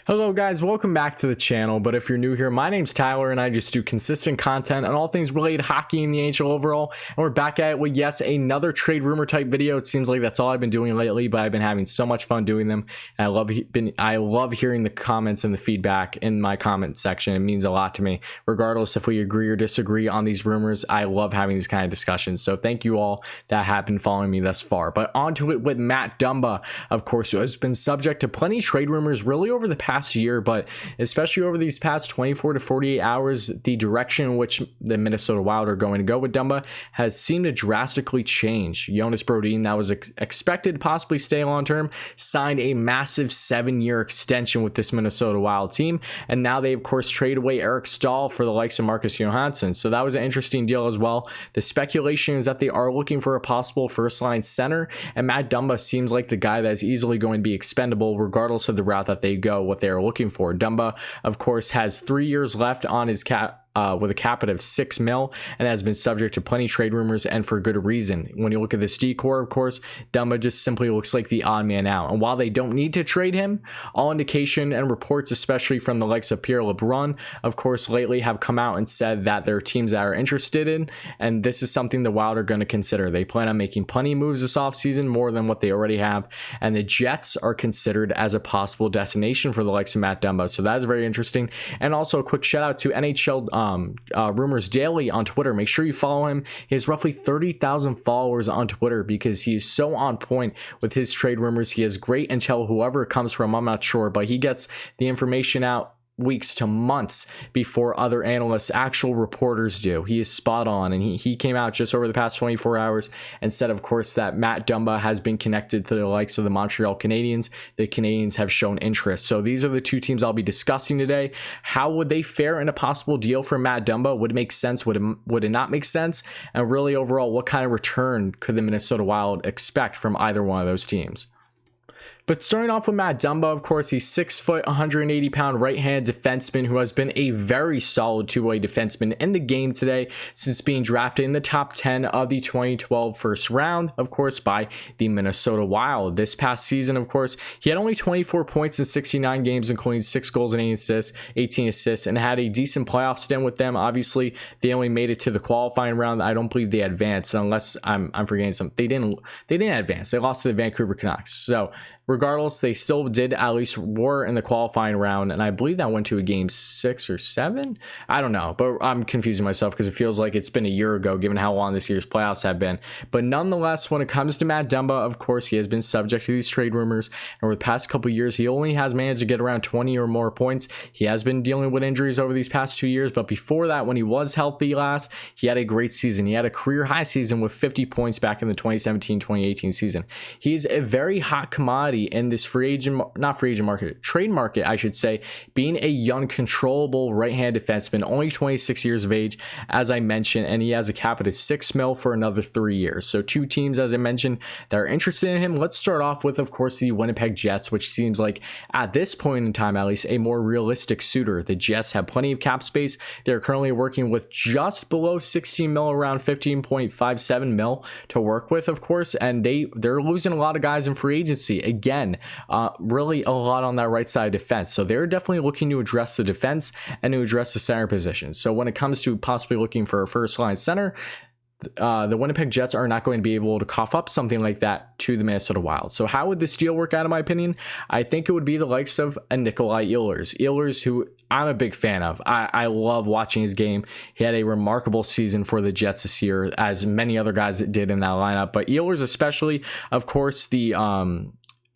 Hello guys, welcome back to the channel. But if you're new here, my name's Tyler and I just do consistent content on all things related to hockey in the NHL overall. And we're back at it with another trade rumor type video. It seems like that's all I've been doing lately, but I've been having so much fun doing them. And I love hearing the comments and the feedback in my comment section. It means a lot to me. Regardless if we agree or disagree on these rumors, I love having these kind of discussions. So thank you all that have been following me thus far. But on to it with Matt Dumba, of course, who has been subject to plenty of trade rumors really over the past year, but especially over these past 24 to 48 hours, the direction in which the Minnesota Wild are going to go with Dumba has seemed to drastically change. Jonas Brodin, that was expected to possibly stay long term, signed a massive 7-year extension with this Minnesota Wild team, and now they of course trade away Eric Stahl for the likes of Marcus Johansson. So that was an interesting deal as well. The speculation is that they are looking for a possible first line center, and Matt Dumba seems like the guy that is easily going to be expendable regardless of the route that they go, what they're looking for. Dumba, of course, has 3 years left on his cap with a cap of $6 million and has been subject to plenty of trade rumors, and for good reason. When you look at this decor, of course, Dumba just simply looks like the odd man out. And while they don't need to trade him, all indication and reports, especially from the likes of Pierre Lebrun, of course, lately have come out and said that there are teams that are interested in, and this is something the Wild are going to consider. They plan on making plenty of moves this offseason, more than what they already have, and the Jets are considered as a possible destination for the likes of Matt Dumba. So that is very interesting. And also a quick shout out to NHL Rumors Daily on Twitter. Make sure you follow him. He has roughly 30,000 followers on Twitter because he is so on point with his trade rumors. He has great intel, whoever it comes from, I'm not sure, but he gets the information out weeks to months before other analysts, actual reporters do. He is spot on, and he came out just over the past 24 hours and said, of course, that Matt Dumba has been connected to the likes of the Montreal Canadiens. The Canadiens have shown interest. So these are the two teams I'll be discussing today. How would they fare in a possible deal for Matt Dumba? Would it make sense? Would it not make sense? And really, overall, what kind of return could the Minnesota Wild expect from either one of those teams? But starting off with Matt Dumba, of course, he's 6 foot, 180-pound right-hand defenseman who has been a very solid two-way defenseman in the game today since being drafted in the top 10 of the 2012 first round, of course, by the Minnesota Wild. This past season, of course, he had only 24 points in 69 games, including 6 goals and 18 assists, and had a decent playoff stint with them. Obviously, they only made it to the qualifying round. I don't believe they advanced, unless I'm forgetting something. They didn't advance. They lost to the Vancouver Canucks. So regardless, they still did at least were in the qualifying round, and I believe that went to a game 6 or 7. I don't know, but I'm confusing myself because it feels like it's been a year ago given how long this year's playoffs have been. But nonetheless, when it comes to Matt Dumba, of course, he has been subject to these trade rumors, and over the past couple years, he only has managed to get around 20 or more points. He has been dealing with injuries over these past 2 years, but before that, when he was healthy last, he had a great season. He had a career high season with 50 points back in the 2017-2018 season. He is a very hot commodity in this trade market, I should say, being a young, controllable right-hand defenseman, only 26 years of age, as I mentioned, and he has a cap of $6 million for another 3 years. So two teams, as I mentioned, that are interested in him. Let's start off with, of course, the Winnipeg Jets, which seems like, at this point in time, at least, a more realistic suitor. The Jets have plenty of cap space. They're currently working with just below $16 million, around $15.57 million to work with, of course, and they're losing a lot of guys in free agency. Again, really a lot on that right side of defense. So they're definitely looking to address the defense and to address the center position. So when it comes to possibly looking for a first line center, the Winnipeg Jets are not going to be able to cough up something like that to the Minnesota Wild. So how would this deal work out, in my opinion? I think it would be the likes of a Nikolai Ehlers, who I'm a big fan of. I love watching his game. He had a remarkable season for the Jets this year, as many other guys that did in that lineup. But Ehlers especially, of course,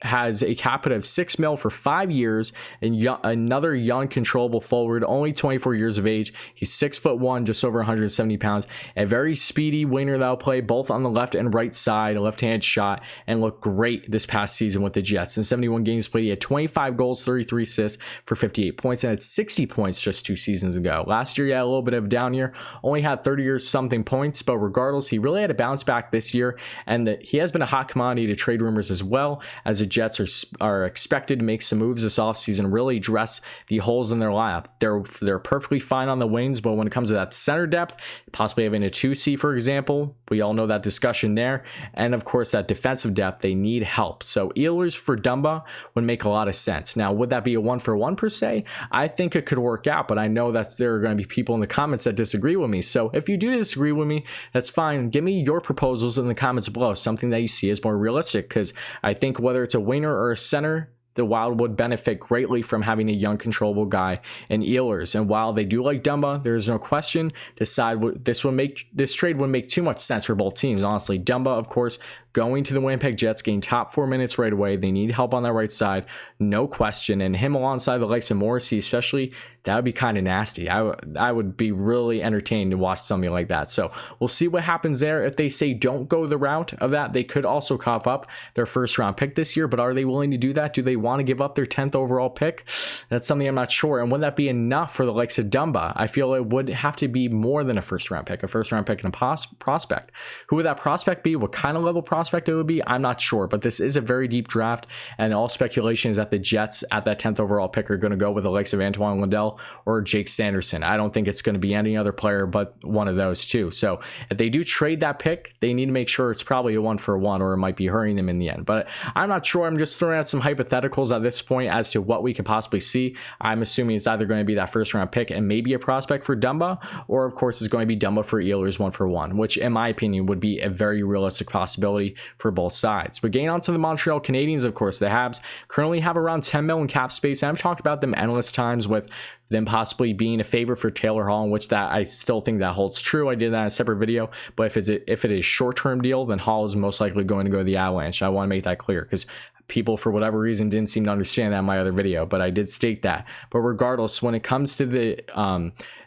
has a cap of $6 million for 5 years, and another young, controllable forward, only 24 years of age. He's 6'1", just over 170 pounds. A very speedy winger that'll play both on the left and right side, a left-hand shot, and looked great this past season with the Jets. In 71 games played, he had 25 goals, 33 assists for 58 points, and had 60 points just 2 seasons ago. Last year, he had a little bit of a down year, only had 30 or something points, but regardless, he really had a bounce back this year, and he has been a hot commodity to trade rumors as well, as the Jets are expected to make some moves this offseason, really address the holes in their lineup. They're perfectly fine on the wings, but when it comes to that center depth, possibly having a 2C, for example, we all know that discussion there. And of course, that defensive depth, they need help. So Ehlers for Dumba would make a lot of sense. Now, would that be a 1-for-1 per se? I think it could work out, but I know that there are going to be people in the comments that disagree with me. So if you do disagree with me, that's fine. Give me your proposals in the comments below, something that you see as more realistic, because I think whether it's a winger or a center, the Wild would benefit greatly from having a young, controllable guy in Ehlers. And while they do like Dumba, there is no question this trade would make too much sense for both teams. Honestly, Dumba, of course, going to the Winnipeg Jets, getting top 4 minutes right away. They need help on that right side, no question. And him alongside the likes of Morrissey, especially, that would be kind of nasty. I would be really entertained to watch something like that. So we'll see what happens there. If they say don't go the route of that, they could also cough up their first round pick this year. But are they willing to do that? Do they want to give up their 10th overall pick? That's something I'm not sure. And would that be enough for the likes of Dumba? I feel it would have to be more than a first round pick and a prospect. Who would that prospect be? What kind of level prospect it would be? I'm not sure, but this is a very deep draft, and all speculation is that the Jets at that 10th overall pick are going to go with the likes of Antoine Lundell or Jake Sanderson. I don't think it's going to be any other player but one of those two. So if they do trade that pick, they need to make sure it's probably a 1-for-1, or it might be hurting them in the end. But I'm not sure. I'm just throwing out some hypotheticals at this point as to what we could possibly see. I'm assuming it's either going to be that first round pick and maybe a prospect for Dumba, or of course it's going to be Dumba for Ehlers 1-for-1, which in my opinion would be a very realistic possibility for both sides. But getting on to the Montreal Canadiens, of course, the Habs currently have around 10 million cap space, and I've talked about them endless times with them possibly being a favorite for Taylor Hall, in which that I still think that holds true. I did that in a separate video, but if it is short-term deal, then Hall is most likely going to go to the Avalanche. I want to make that clear because people, for whatever reason, didn't seem to understand that in my other video, but I did state that. But regardless, when it comes to the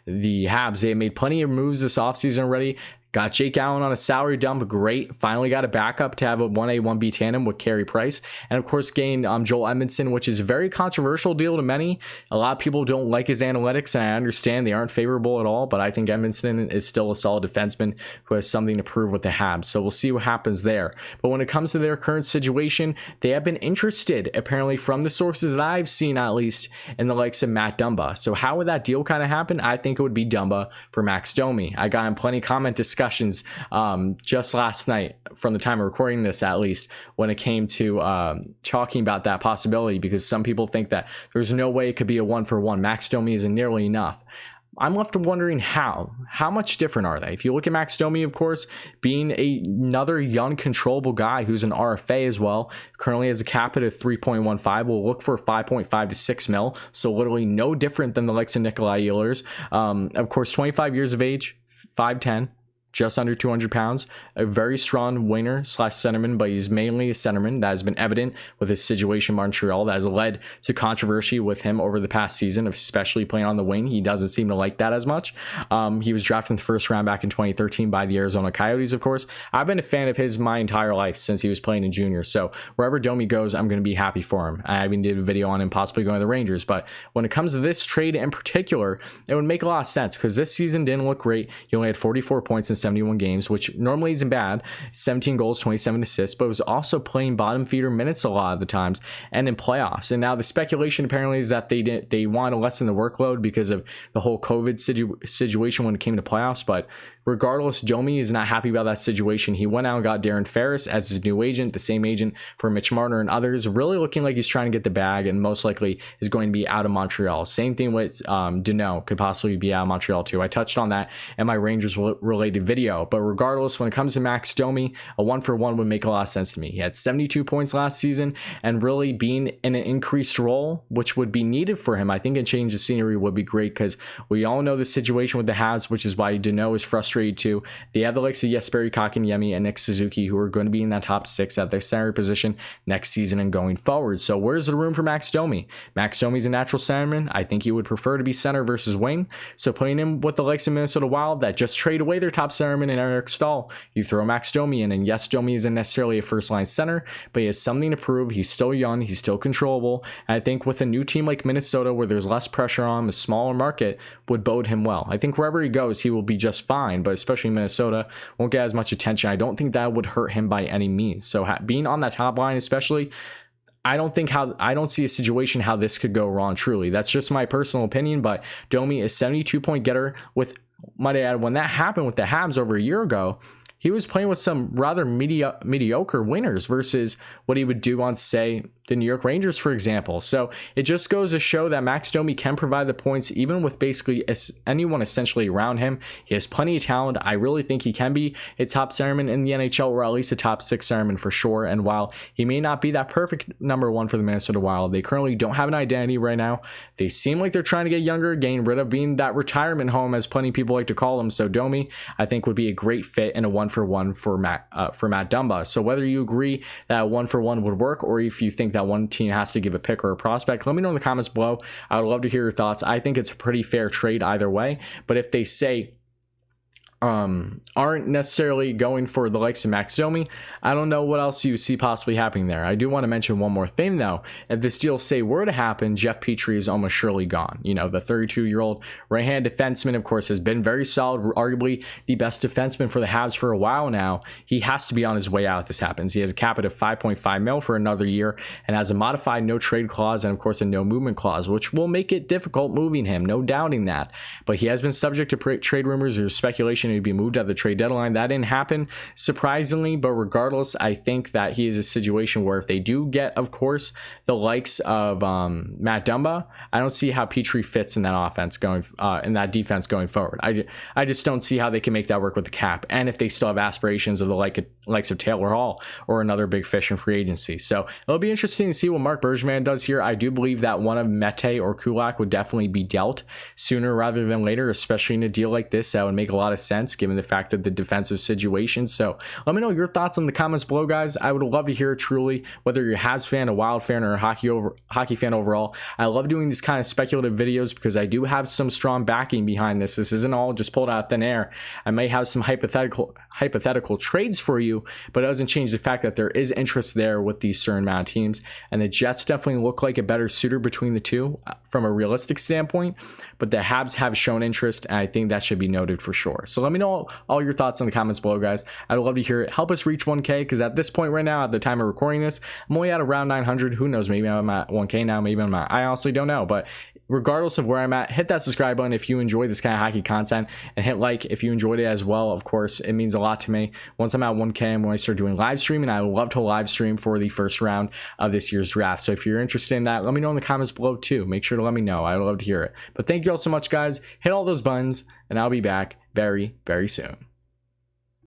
Habs, they have made plenty of moves this offseason already. Got Jake Allen on a salary dump, great. Finally got a backup to have a 1A, 1B tandem with Carey Price. And of course, gained Joel Edmondson, which is a very controversial deal to many. A lot of people don't like his analytics, and I understand they aren't favorable at all, but I think Edmondson is still a solid defenseman who has something to prove with the Habs. So we'll see what happens there. But when it comes to their current situation, they have been interested, apparently from the sources that I've seen at least, in the likes of Matt Dumba. So how would that deal kind of happen? I think it would be Dumba for Max Domi. I got in plenty of comment discussions just last night, from the time of recording this at least, when it came to talking about that possibility, because some people think that there's no way it could be a 1-for-1. Max Domi isn't nearly enough. I'm left wondering how much different are they? If you look at Max Domi, of course, being another young, controllable guy who's an RFA as well, currently has a cap at 3.15, will look for 5.5 to 6 mil, so literally no different than the likes of Nikolai Ehlers. Of course, 25 years of age, 5'10", just under 200 pounds, a very strong winger / centerman, but he's mainly a centerman. That has been evident with his situation in Montreal. That has led to controversy with him over the past season, especially playing on the wing. He doesn't seem to like that as much. He was drafted in the first round back in 2013 by the Arizona Coyotes, of course. I've been a fan of his my entire life since he was playing in junior. So wherever Domi goes, I'm going to be happy for him. I even did a video on him possibly going to the Rangers. But when it comes to this trade in particular, it would make a lot of sense because this season didn't look great. He only had 44 points in 71 games, which normally isn't bad. 17 goals, 27 assists, but was also playing bottom feeder minutes a lot of the times and in playoffs. And now the speculation apparently is that they want to lessen the workload because of the whole COVID situation when it came to playoffs. But regardless, Domi is not happy about that situation. He went out and got Darren Ferris as his new agent, the same agent for Mitch Marner and others, really looking like he's trying to get the bag and most likely is going to be out of Montreal. Same thing with Deneau, could possibly be out of Montreal too. I touched on that in my Rangers related video. But regardless, when it comes to Max Domi, a 1-for-1 would make a lot of sense to me. He had 72 points last season, and really being in an increased role, which would be needed for him. I think a change of scenery would be great because we all know the situation with the Habs, which is why Deneau is frustrated too. They have the likes of Jesperi Kotkaniemi and Nick Suzuki, who are going to be in that top 6 at their center position next season and going forward. So where's the room for Max Domi? Max Domi's a natural centerman. I think he would prefer to be center versus wing. So putting him with the likes of Minnesota Wild that just trade away their top centerman and Eric Stahl, you throw Max Domi in, and yes, Domi isn't necessarily a first-line center, but he has something to prove. He's still young, he's still controllable, and I think with a new team like Minnesota, where there's less pressure on him, a smaller market, would bode him well. I think wherever he goes, he will be just fine, but especially Minnesota won't get as much attention. I don't think that would hurt him by any means. So being on that top line especially, I don't see a situation how this could go wrong. Truly, that's just my personal opinion. But Domi is 72-point getter with, might I add, when that happened with the Habs over a year ago, he was playing with some rather mediocre winners versus what he would do on, say, the New York Rangers, for example. So it just goes to show that Max Domi can provide the points even with basically anyone essentially around him. He has plenty of talent. I really think he can be a top centerman in the NHL, or at least a top 6 centerman for sure. And while he may not be that perfect number 1 for the Minnesota Wild, they currently don't have an identity right now. They seem like they're trying to get younger, getting rid of being that retirement home, as plenty of people like to call him. So Domi, I think, would be a great fit and a 1-for-1 for Matt Dumba. So whether you agree that 1-for-1 would work, or if you think that one team has to give a pick or a prospect, let me know in the comments below. I would love to hear your thoughts. I think it's a pretty fair trade either way, but if they say aren't necessarily going for the likes of Max Domi, I don't know what else you see possibly happening there. I do want to mention one more thing though. If this deal, say, were to happen, Jeff Petrie is almost surely gone. You know, the 32-year-old right-hand defenseman, of course, has been very solid, arguably the best defenseman for the Habs for a while now. He has to be on his way out if this happens. He has a cap of $5.5 million for another year and has a modified no trade clause and, of course, a no movement clause, which will make it difficult moving him, no doubting that. But he has been subject to trade rumors. There's speculation he'd be moved at the trade deadline. That didn't happen, surprisingly, but regardless, I think that he is a situation where if they do get, of course, the likes of Matt Dumba, I don't see how Petrie fits in that offense in that defense going forward. I just don't see how they can make that work with the cap, and if they still have aspirations of the likes of Taylor Hall or another big fish in free agency. So it'll be interesting to see what Mark Bergevin does here. I do believe that one of Mete or Kulak would definitely be dealt sooner rather than later, especially in a deal like this. That would make a lot of sense given the fact of the defensive situation. So let me know your thoughts in the comments below, guys. I would love to hear it truly, whether you're a Habs fan, a Wild fan, or a hockey fan overall. I love doing these kind of speculative videos because I do have some strong backing behind this. This isn't all just pulled out of thin air. I may have some hypothetical trades for you, but it doesn't change the fact that there is interest there with these certain amount of teams, and the Jets definitely look like a better suitor between the two from a realistic standpoint, but the Habs have shown interest, and I think that should be noted for sure. So let me know all your thoughts in the comments below, guys. I'd love to hear it. Help us reach 1K, because at this point right now, at the time of recording this, I'm only at around 900. Who knows? Maybe I'm at 1K now. Maybe I'm not. I honestly don't know, but regardless of where I'm at, hit that subscribe button if you enjoy this kind of hockey content, and hit like if you enjoyed it as well. Of course, it means a lot to me. Once I'm at 1K, I'm going to start doing live streaming. I would love to live stream for the first round of this year's draft. So if you're interested in that, let me know in the comments below too. Make sure to let me know. I would love to hear it. But thank you all so much, guys. Hit all those buttons, and I'll be back very, very soon.